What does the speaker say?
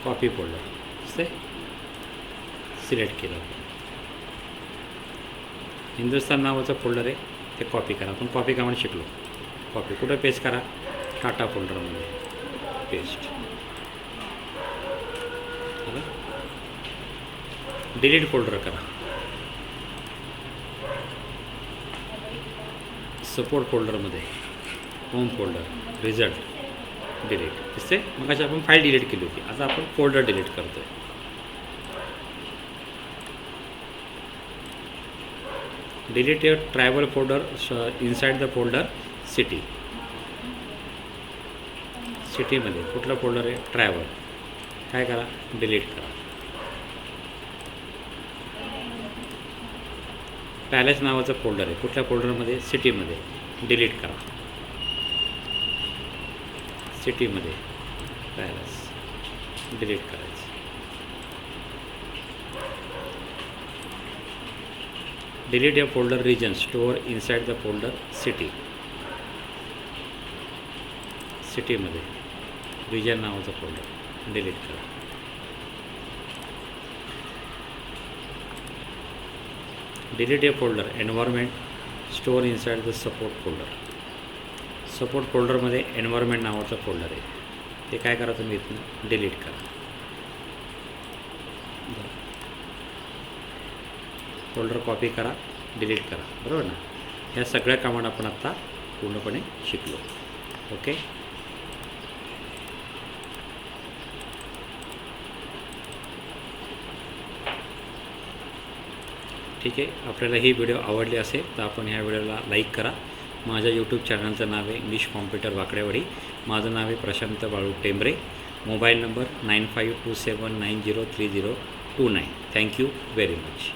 Copy folder दिसते select केलं. हिंदुस्तान नावाचं फोल्डर आहे ते कॉपी करा. आपण कॉपी कामाने शिकलो. कॉपी कुठं पेस्ट करा? टाटा फोल्डरमध्ये पेस्ट. डिलीट फोल्डर करा. सपोर्ट फोल्डरमध्ये होम फोल्डर रिझल्ट डिलीट दिसते. मग अशी आपण फाईल डिलीट केली होती. आता आपण फोल्डर डिलीट करतो आहे. Delete your travel folder inside the folder city. सिटीमध्ये कुठला फोल्डर आहे? ट्रॅव्हल. काय करा? डिलीट करा. पॅलेस नावाचं फोल्डर आहे कुठल्या फोल्डरमध्ये? सिटीमध्ये. डिलीट करा. सिटीमध्ये पॅलेस डिलीट करायचं. डिलीट या folder region store inside the folder city. सिटीमध्ये रिजन नावाचं फोल्डर डिलीट करा. डिलीट या folder environment store inside the support folder. Support फोल्डरमध्ये एन्व्हायरमेंट नावाचं फोल्डर आहे ते काय करा तुम्ही इथून डिलीट करा. फोल्डर कॉपी करा डिलीट करा. बरोबर ना. ह्या सगळ्या कामांना आपण आत्ता पूर्णपणे शिकलो. ओके. ठीक आहे. आपल्याला ही व्हिडिओ आवडली असेल तर आपण ह्या व्हिडिओला लाईक करा. माझ्या यूट्यूब चॅनलचं नाव आहे इंग्लिश कॉम्प्युटर वाकडेवाडी. माझं नाव आहे Prashant Balu Tembare. Mobile number 9527903029. Thank you very much.